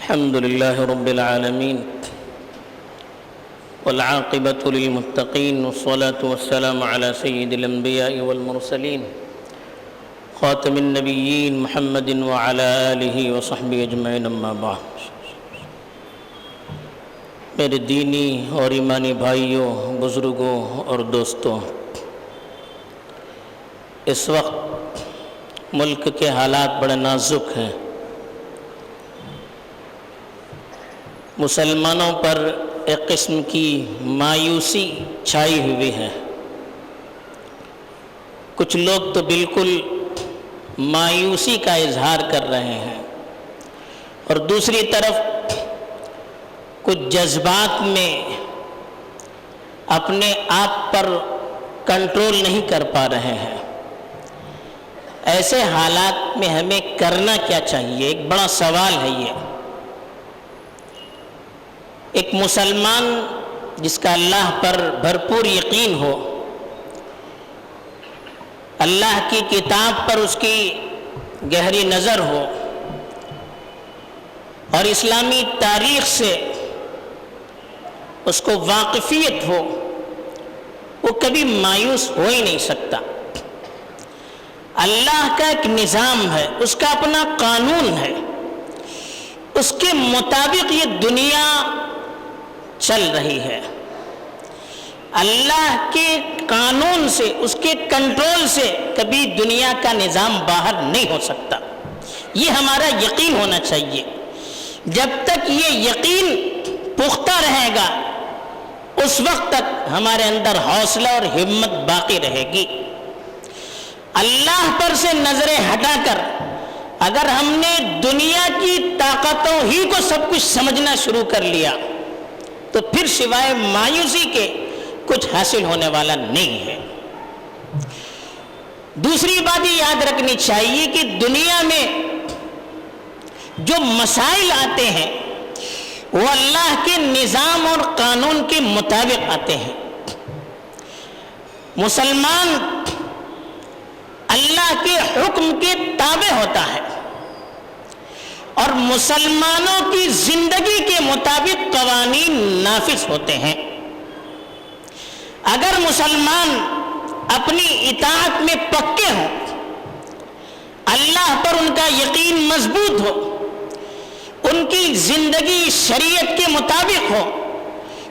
الحمد لله رب العالمين والعاقبة للمتقين والصلاة والسلام على سيد الأنبياء والمرسلين خاتم النبيين محمد وعلى آله وصحبه أجمعين اما بعد۔ میرے دینی اور ایمانی بھائیوں، بزرگوں اور دوستوں، اس وقت ملک کے حالات بڑے نازک ہیں۔ مسلمانوں پر ایک قسم کی مایوسی چھائی ہوئی ہے۔ کچھ لوگ تو بالکل مایوسی کا اظہار کر رہے ہیں، اور دوسری طرف کچھ جذبات میں اپنے آپ پر کنٹرول نہیں کر پا رہے ہیں۔ ایسے حالات میں ہمیں کرنا کیا چاہیے؟ ایک بڑا سوال ہے یہ۔ ایک مسلمان جس کا اللہ پر بھرپور یقین ہو، اللہ کی کتاب پر اس کی گہری نظر ہو، اور اسلامی تاریخ سے اس کو واقفیت ہو، وہ کبھی مایوس ہو ہی نہیں سکتا۔ اللہ کا ایک نظام ہے، اس کا اپنا قانون ہے، اس کے مطابق یہ دنیا چل رہی ہے۔ اللہ کے قانون سے، اس کے کنٹرول سے کبھی دنیا کا نظام باہر نہیں ہو سکتا۔ یہ ہمارا یقین ہونا چاہیے۔ جب تک یہ یقین پختہ رہے گا، اس وقت تک ہمارے اندر حوصلہ اور ہمت باقی رہے گی۔ اللہ پر سے نظریں ہٹا کر اگر ہم نے دنیا کی طاقتوں ہی کو سب کچھ سمجھنا شروع کر لیا، تو پھر سوائے مایوسی کے کچھ حاصل ہونے والا نہیں ہے۔ دوسری بات یہ یاد رکھنی چاہیے کہ دنیا میں جو مسائل آتے ہیں وہ اللہ کے نظام اور قانون کے مطابق آتے ہیں۔ مسلمان اللہ کے حکم کے تابع ہوتا ہے، اور مسلمانوں کی زندگی کے مطابق قوانین نافذ ہوتے ہیں۔ اگر مسلمان اپنی اطاعت میں پکے ہوں، اللہ پر ان کا یقین مضبوط ہو، ان کی زندگی شریعت کے مطابق ہو،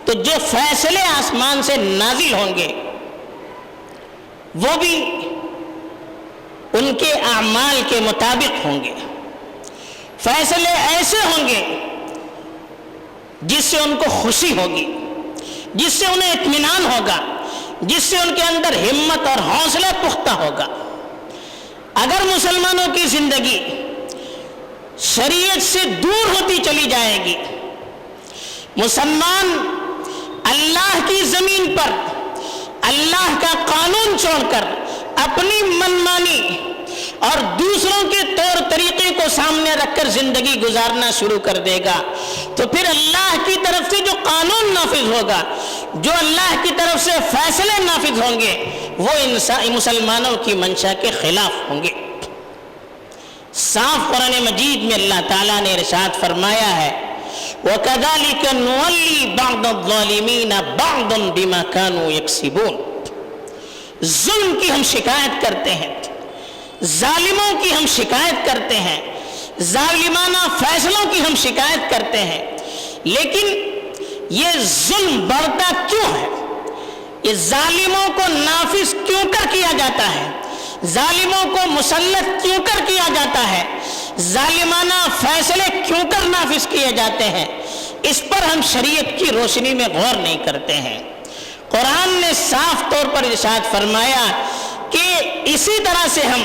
تو جو فیصلے آسمان سے نازل ہوں گے وہ بھی ان کے اعمال کے مطابق ہوں گے۔ فیصلے ایسے ہوں گے جس سے ان کو خوشی ہوگی، جس سے انہیں اطمینان ہوگا، جس سے ان کے اندر ہمت اور حوصلہ پختہ ہوگا۔ اگر مسلمانوں کی زندگی شریعت سے دور ہوتی چلی جائے گی، مسلمان اللہ کی زمین پر اللہ کا قانون چھوڑ کر اپنی منمانی اور دوسروں کے طور طریقے کو سامنے رکھ کر زندگی گزارنا شروع کر دے گا، تو پھر اللہ کی طرف سے جو قانون نافذ ہوگا، جو اللہ کی طرف سے فیصلے نافذ ہوں گے، وہ مسلمانوں کی منشا کے خلاف ہوں گے۔ صاف قرآن مجید میں اللہ تعالیٰ نے ارشاد فرمایا ہے، وَكَذَلِكَ نُوَلِّي بَعْضَ الظَّالِمِينَ بَعْضًا بِمَا كَانُوا يَكْسِبُونَ۔ ظلم کی ہم شکایت کرتے ہیں، ظالموں کی ہم شکایت کرتے ہیں، ظالمانہ فیصلوں کی ہم شکایت کرتے ہیں، لیکن یہ ظلم بڑھتا کیوں ہے؟ یہ ظالموں کو نافذ کیوں کر کیا جاتا ہے؟ ظالموں کو مسلط کیوں کر کیا جاتا ہے؟ ظالمانہ فیصلے کیوں کر نافذ کیے جاتے ہیں؟ اس پر ہم شریعت کی روشنی میں غور نہیں کرتے ہیں۔ قرآن نے صاف طور پر ارشاد فرمایا کہ اسی طرح سے ہم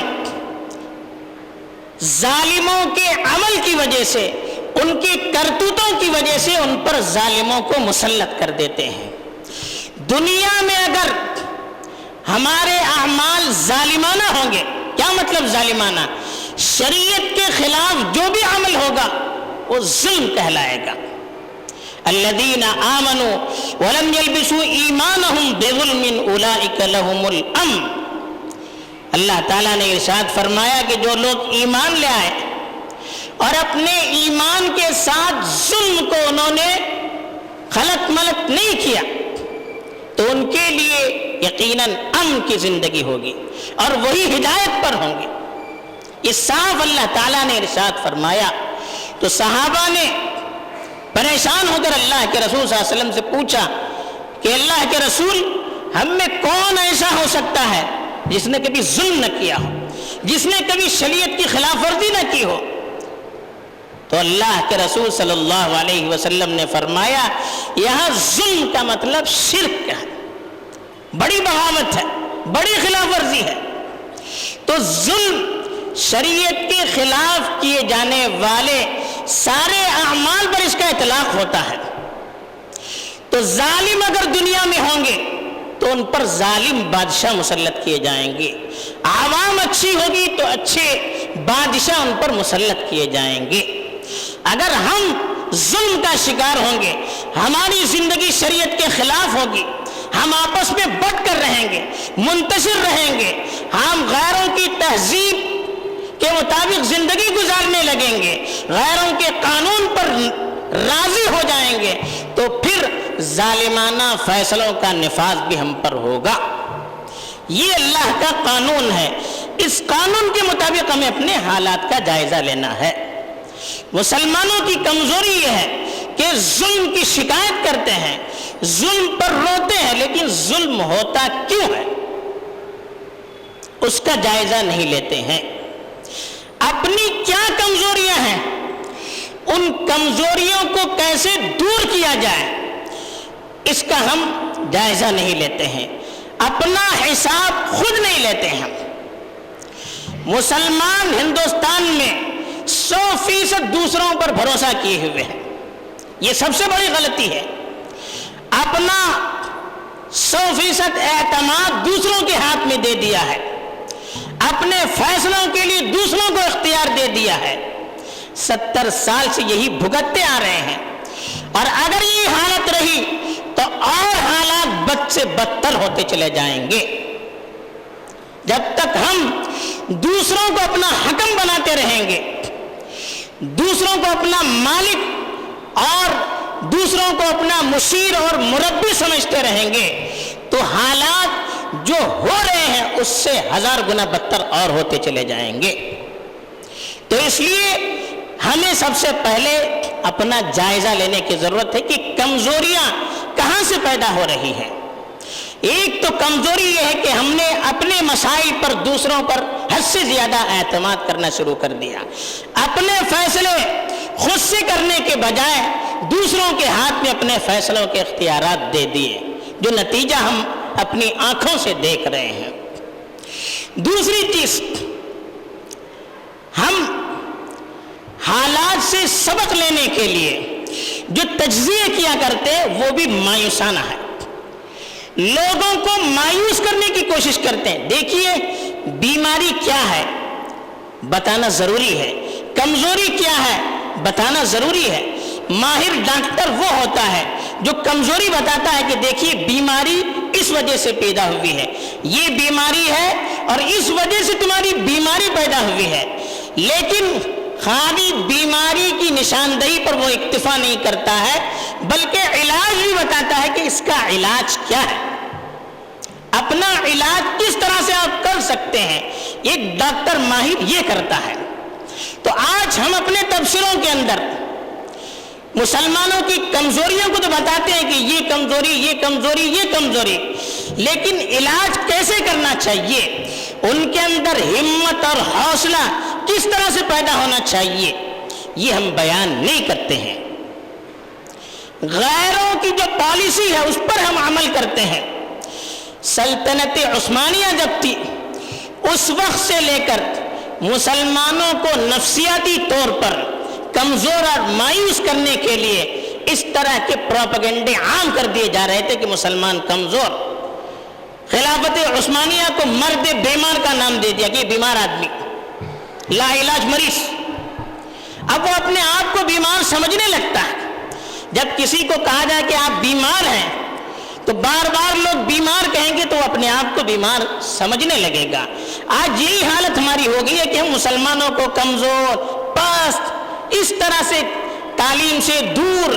ظالموں کے عمل کی وجہ سے، ان کی کرتوتوں کی وجہ سے ان پر ظالموں کو مسلط کر دیتے ہیں۔ دنیا میں اگر ہمارے اعمال ظالمانہ ہوں گے، کیا مطلب ظالمانہ؟ شریعت کے خلاف جو بھی عمل ہوگا وہ ظلم کہلائے گا۔ الذین آمنوا ولم یلبسوا ایمانہم بظلم اولئک لہم الامن۔ اللہ تعالیٰ نے ارشاد فرمایا کہ جو لوگ ایمان لے آئے اور اپنے ایمان کے ساتھ ظلم کو انہوں نے خلط ملط نہیں کیا تو ان کے لیے یقیناً امن کی زندگی ہوگی اور وہی ہدایت پر ہوں گے. یہ صاف اللہ تعالیٰ نے ارشاد فرمایا. تو صحابہ نے پریشان ہو کر اللہ کے رسول صلی اللہ علیہ وسلم سے پوچھا کہ اللہ کے رسول ہم میں کون ایسا ہو سکتا ہے جس نے کبھی ظلم نہ کیا ہو, جس نے کبھی شریعت کی خلاف ورزی نہ کی ہو؟ تو اللہ کے رسول صلی اللہ علیہ وسلم نے فرمایا یہاں ظلم کا مطلب شرک ہے, بڑی بغاوت ہے, بڑی خلاف ورزی ہے. تو ظلم شریعت کے خلاف کیے جانے والے سارے اعمال پر اس کا اطلاق ہوتا ہے. تو ظالم اگر دنیا میں ہوں گے تو ان پر ظالم بادشاہ مسلط کیے جائیں گے, عوام اچھی ہوگی تو اچھے بادشاہ ان پر مسلط کیے جائیں گے. اگر ہم ظلم کا شکار ہوں گے, ہماری زندگی شریعت کے خلاف ہوگی, ہم آپس میں بٹ کر رہیں گے, منتشر رہیں گے, ہم غیروں کی تہذیب کے مطابق زندگی گزارنے لگیں گے, غیروں کے قانون پر راضی ہو جائیں گے, تو پھر ظالمانہ فیصلوں کا نفاذ بھی ہم پر ہوگا. یہ اللہ کا قانون ہے, اس قانون کے مطابق ہمیں اپنے حالات کا جائزہ لینا ہے. مسلمانوں کی کمزوری یہ ہے کہ ظلم کی شکایت کرتے ہیں, ظلم پر روتے ہیں, لیکن ظلم ہوتا کیوں ہے اس کا جائزہ نہیں لیتے ہیں. اپنی کیا کمزوریاں ہیں, ان کمزوریوں کو کیسے دور کیا جائے اس کا ہم جائزہ نہیں لیتے ہیں, اپنا حساب خود نہیں لیتے ہیں. مسلمان ہندوستان میں 100% دوسروں پر بھروسہ کیے ہوئے ہیں, یہ سب سے بڑی غلطی ہے. اپنا 100% اعتماد دوسروں کے ہاتھ میں دے دیا ہے, اپنے فیصلوں کے لیے دوسروں کو اختیار دے دیا ہے. 70 سال سے یہی بھگتتے آ رہے ہیں, اور اگر یہ حالت رہی تو اور حالات بد سے بدتر ہوتے چلے جائیں گے. جب تک ہم دوسروں کو اپنا حکم بناتے رہیں گے, دوسروں کو اپنا مالک اور دوسروں کو اپنا مشیر اور مربی سمجھتے رہیں گے, تو حالات جو ہو رہے ہیں اس سے 1000 گنا بدتر اور ہوتے چلے جائیں گے. تو اس لیے ہمیں سب سے پہلے اپنا جائزہ لینے کی ضرورت ہے کہ کمزوریاں کہاں سے پیدا ہو رہی ہیں. ایک تو کمزوری یہ ہے کہ ہم نے اپنے مسائل پر دوسروں پر حد سے زیادہ اعتماد کرنا شروع کر دیا, اپنے فیصلے خود سے کرنے کے بجائے دوسروں کے ہاتھ میں اپنے فیصلوں کے اختیارات دے دیے, جو نتیجہ ہم اپنی آنکھوں سے دیکھ رہے ہیں. دوسری چیز, ہم حالات سے سبق لینے کے لیے جو تجزیے کیا کرتے وہ بھی مایوسانہ ہے, لوگوں کو مایوس کرنے کی کوشش کرتے ہیں. دیکھیے بیماری کیا ہے بتانا ضروری ہے, کمزوری کیا ہے بتانا ضروری ہے. ماہر ڈاکٹر وہ ہوتا ہے جو کمزوری بتاتا ہے کہ دیکھیے بیماری اس وجہ سے پیدا ہوئی ہے, یہ بیماری ہے اور اس وجہ سے تمہاری بیماری پیدا ہوئی ہے. لیکن خالی بیماری کی نشاندہی پر وہ اکتفا نہیں کرتا ہے, بلکہ علاج بھی بتاتا ہے کہ اس کا علاج کیا ہے, اپنا علاج کس طرح سے آپ کر سکتے ہیں. ایک ڈاکٹر ماہر یہ کرتا ہے. تو آج ہم اپنے تبصروں کے اندر مسلمانوں کی کمزوریوں کو تو بتاتے ہیں کہ یہ کمزوری, یہ کمزوری, یہ کمزوری, لیکن علاج کیسے کرنا چاہیے, ان کے اندر ہمت اور حوصلہ کس طرح سے پیدا ہونا چاہیے, یہ ہم بیان نہیں کرتے ہیں. غیروں کی جو پالیسی ہے اس پر ہم عمل کرتے ہیں. سلطنت عثمانیہ جب تھی اس وقت سے لے کر مسلمانوں کو نفسیاتی طور پر کمزور اور مایوس کرنے کے لیے اس طرح کے پروپیگنڈے عام کر دیے جا رہے تھے کہ مسلمان کمزور. خلافت عثمانیہ کو مرد بیمار کا نام دے دیا کہ یہ بیمار آدمی, لا علاج مریض. اب وہ اپنے آپ کو بیمار سمجھنے لگتا ہے. جب کسی کو کہا جائے کہ آپ بیمار ہیں تو بار بار لوگ بیمار کہیں گے تو وہ اپنے آپ کو بیمار سمجھنے لگے گا. آج یہی حالت ہماری ہو گئی ہے کہ ہم مسلمانوں کو کمزور, پست اس طرح سے تعلیم سے دور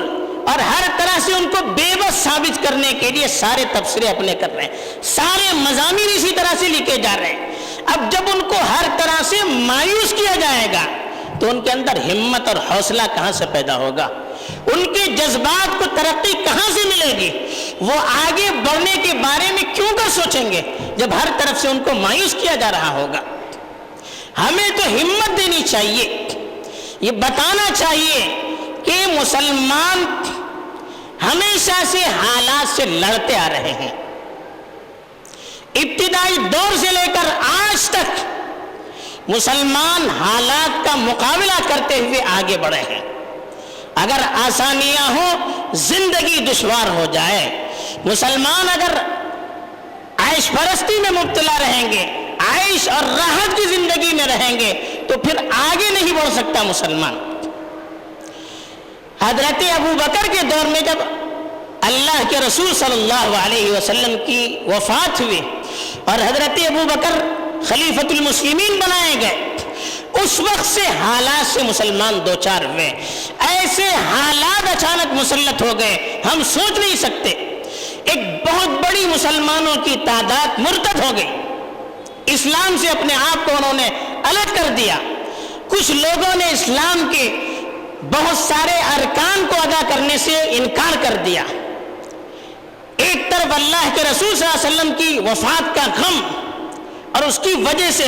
اور ہر طرح سے ان کو بے بس ثابت کرنے کے لیے سارے تبصرے اپنے کر رہے ہیں، سارے مضامین اسی طرح سے لکھے جا رہے ہیں۔ اب جب ان کو ہر طرح سے مایوس کیا جائے گا تو ان کے اندر ہمت اور حوصلہ کہاں سے پیدا ہوگا؟ ان کے جذبات کو ترقی کہاں سے ملے گی؟ وہ آگے بڑھنے کے بارے میں کیوں کر سوچیں گے جب ہر طرف سے ان کو مایوس کیا جا رہا ہوگا؟ ہمیں تو ہمت دینی چاہیے، یہ بتانا چاہیے کہ مسلمان ہمیشہ سے حالات سے لڑتے آ رہے ہیں، ابتدائی دور سے لے کر آج تک مسلمان حالات کا مقابلہ کرتے ہوئے آگے بڑھے ہیں۔ اگر آسانیاں ہوں، زندگی دشوار ہو جائے، مسلمان اگر عیش پرستی میں مبتلا رہیں گے، عیش اور راحت کی زندگی میں رہیں گے تو پھر آگے نہیں بڑھ سکتا مسلمان۔ حضرت ابو بکر کے دور میں جب اللہ کے رسول صلی اللہ علیہ وسلم کی وفات ہوئی اور حضرت ابو بکر خلیفۃ المسلمین بنائے گئے، اس وقت سے حالات سے مسلمان دوچار ہوئے، ایسے حالات اچانک مسلط ہو گئے ہم سوچ نہیں سکتے۔ ایک بہت بڑی مسلمانوں کی تعداد مرتد ہو گئی، اسلام سے اپنے آپ کو انہوں نے الگ کر دیا۔ کچھ لوگوں نے اسلام کے بہت سارے ارکان کو ادا کرنے سے انکار کر دیا۔ ایک طرف اللہ کے رسول صلی اللہ علیہ وسلم کی وفات کا غم اور اس کی وجہ سے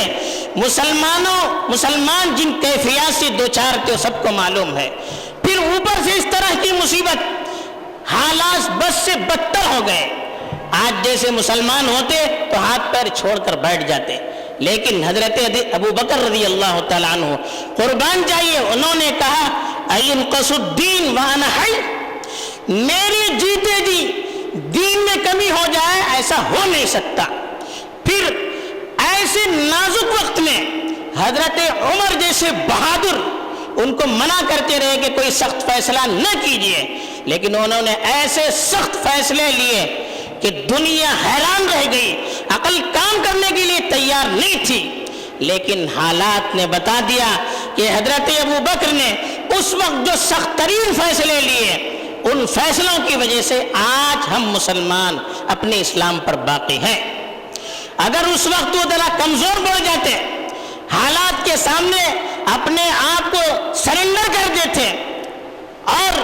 مسلمان جن کیفیات سے دوچار تھے سب کو معلوم ہے، پھر اوپر سے اس طرح کی مصیبت، حالات بس سے بدتر ہو گئے۔ آج جیسے مسلمان ہوتے تو ہاتھ پیر چھوڑ کر بیٹھ جاتے، لیکن حضرت ابو بکر رضی اللہ تعالیٰ عنہ قربان جائیے، انہوں نے کہا اَيُنْقَصُ الدِّينُ وَأَنَا حَيٌّ، میرے جیتے جی دین میں کمی ہو جائے ایسا ہو نہیں سکتا۔ پھر ایسے نازک وقت میں حضرت عمر جیسے بہادر ان کو منع کرتے رہے کہ کوئی سخت فیصلہ نہ کیجیے، لیکن انہوں نے ایسے سخت فیصلے لیے کہ دنیا حیران رہ گئی، عقل کام کرنے کے لیے تیار نہیں تھی۔ لیکن حالات نے بتا دیا کہ حضرت ابو بکر نے اس وقت جو سخت ترین فیصلے لیے، ان فیصلوں کی وجہ سے آج ہم مسلمان اپنے اسلام پر باقی ہیں۔ اگر اس وقت وہ ذرا کمزور پڑ جاتے، حالات کے سامنے اپنے آپ کو سرنڈر کر دیتے اور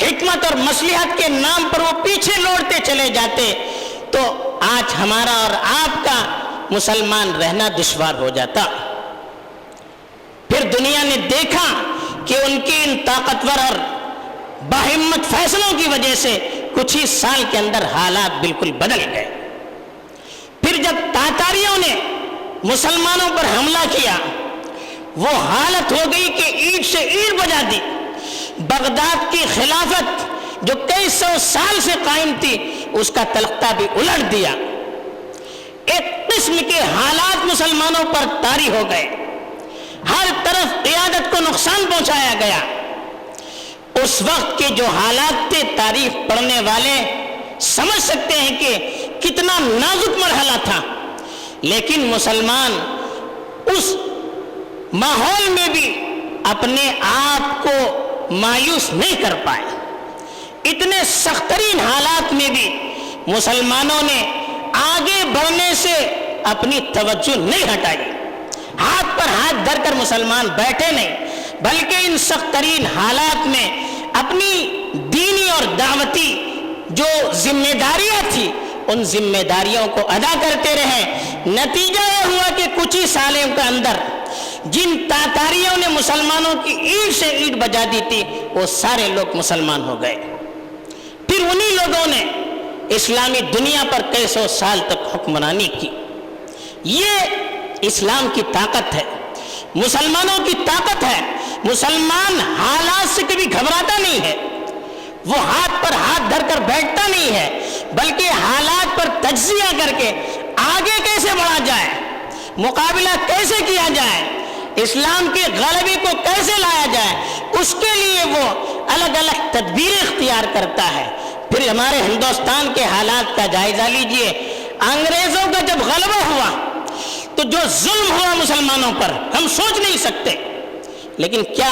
حکمت اور مصلحت کے نام پر وہ پیچھے لوٹتے چلے جاتے تو آج ہمارا اور آپ کا مسلمان رہنا دشوار ہو جاتا۔ پھر دنیا نے دیکھا کہ ان کی ان طاقتور اور باہمت فیصلوں کی وجہ سے کچھ ہی سال کے اندر حالات بالکل بدل گئے۔ پھر جب تاتاریوں نے مسلمانوں پر حملہ کیا، وہ حالت ہو گئی کہ اینٹ سے اینٹ بجا دی۔ بغداد کی خلافت جو کئی سو سال سے قائم تھی اس کا تلختہ بھی الٹ دیا۔ ایک قسم کے حالات مسلمانوں پر طاری ہو گئے، ہر طرف قیادت کو نقصان پہنچایا گیا۔ اس وقت کے جو حالات تھے تاریخ پڑھنے والے سمجھ سکتے ہیں کہ کتنا نازک مرحلہ تھا، لیکن مسلمان اس ماحول میں بھی اپنے آپ کو مایوس نہیں کر پائے۔ اتنے سخت ترین حالات میں بھی مسلمانوں نے آگے بڑھنے سے اپنی توجہ نہیں ہٹائی، ہاتھ پر ہاتھ دھر کر مسلمان بیٹھے نہیں، بلکہ ان سخت ترین حالات میں اپنی دینی اور دعوتی جو ذمہ داریاں تھی ان ذمہ داریوں کو ادا کرتے رہے۔ نتیجہ یہ ہوا کہ کچھ ہی سالوں کے اندر جن تاتاریوں نے مسلمانوں کی اینٹ سے اینٹ بجا دی تھی وہ سارے لوگ مسلمان ہو گئے۔ پھر انہی لوگوں نے اسلامی دنیا پر کئی سو سال تک حکمرانی کی۔ یہ اسلام کی طاقت ہے، مسلمانوں کی طاقت ہے۔ مسلمان حالات سے کبھی گھبراتا نہیں ہے، وہ ہاتھ پر ہاتھ دھر کر بیٹھتا نہیں ہے، بلکہ حالات پر تجزیہ کر کے آگے کیسے بڑھا جائے، مقابلہ کیسے کیا جائے، اسلام کے غلبے کو کیسے لایا جائے، اس کے لیے وہ الگ الگ تدبیریں اختیار کرتا ہے۔ پھر ہمارے ہندوستان کے حالات کا جائزہ لیجئے، انگریزوں کا جب غلبہ ہوا تو جو ظلم ہوا مسلمانوں پر ہم سوچ نہیں سکتے، لیکن کیا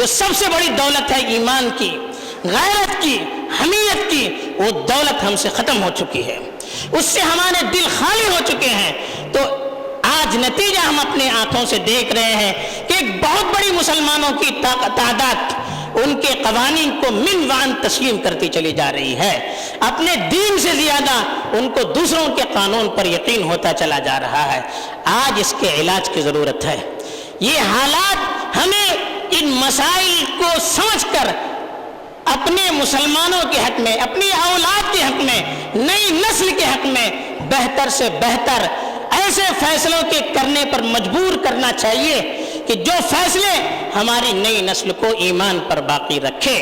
جو سب سے بڑی دولت ہے ایمان کی، غیرت کی، حمیت کی، وہ دولت ہم سے ختم ہو چکی ہے، اس سے ہمارے دل خالی ہو چکے ہیں۔ تو آج نتیجہ ہم اپنے آنکھوں سے دیکھ رہے ہیں کہ ایک بہت بڑی مسلمانوں کی تعداد ان کے قوانین کو من وعن تسلیم کرتی چلی جا رہی ہے، اپنے دین سے زیادہ ان کو دوسروں کے قانون پر یقین ہوتا چلا جا رہا ہے۔ آج اس کے علاج کی ضرورت ہے۔ یہ حالات ہمیں ان مسائل کو سمجھ کر اپنے مسلمانوں کے حق میں، اپنی اولاد کے حق میں، نئی نسل کے حق میں بہتر سے بہتر ایسے فیصلوں کے کرنے پر مجبور کرنا چاہیے کہ جو فیصلے ہماری نئی نسل کو ایمان پر باقی رکھے۔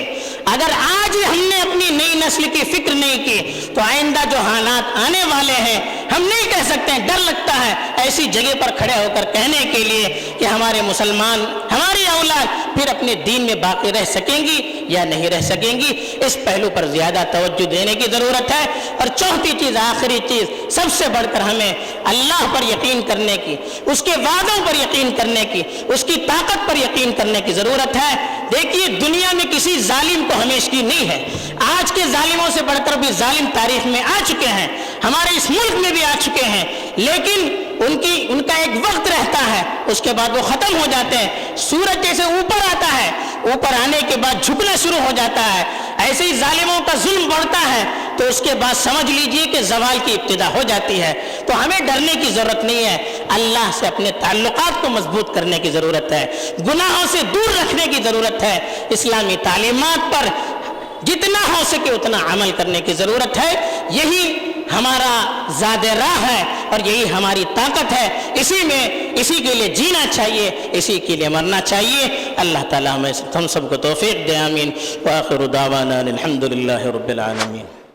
اگر آج ہم نے اپنی نئی نسل کی فکر نہیں کی تو آئندہ جو حالات آنے والے ہیں ہم نہیں کہہ سکتے ہیں، ڈر لگتا ہے ایسی جگہ پر کھڑے ہو کر کہنے کے لیے کہ ہمارے مسلمان، ہماری اولاد پھر اپنے دین میں باقی رہ سکیں گی یا نہیں رہ سکیں گی۔ اس پہلو پر زیادہ توجہ دینے کی ضرورت ہے۔ اور چوتھی چیز، آخری چیز، سب سے بڑھ کر ہمیں اللہ پر یقین کرنے کی، اس کے وعدوں پر یقین کرنے کی، اس کی طاقت پر یقین کرنے کی ضرورت ہے۔ دیکھیے دنیا میں کسی ظالم کو ہمیشگی نہیں ہے۔ آج کے ظالموں سے بڑھ کر بھی ظالم تاریخ میں آ چکے ہیں، ہمارے اس ملک میں بھی آ چکے ہیں، لیکن ان کا ایک وقت رہتا ہے، اس کے بعد وہ ختم ہو جاتے ہیں۔ سورج جیسے اوپر آتا ہے، اوپر آنے کے بعد جھکنا شروع ہو جاتا ہے، ایسے ہی ظالموں کا ظلم بڑھتا ہے تو اس کے بعد سمجھ لیجئے کہ زوال کی ابتدا ہو جاتی ہے۔ تو ہمیں ڈرنے کی ضرورت نہیں ہے، اللہ سے اپنے تعلقات کو مضبوط کرنے کی ضرورت ہے، گناہوں سے دور رکھنے کی ضرورت ہے، اسلامی تعلیمات پر جتنا ہو سکے اتنا عمل کرنے کی ضرورت ہے۔ یہی ہمارا زاد راہ ہے اور یہی ہماری طاقت ہے، اسی کے لیے جینا چاہیے، اسی کے لیے مرنا چاہیے۔ اللہ تعالیٰ ہم سب کو توفیق دے، آمین۔ وآخر دعوانا الحمدللہ رب العالمین۔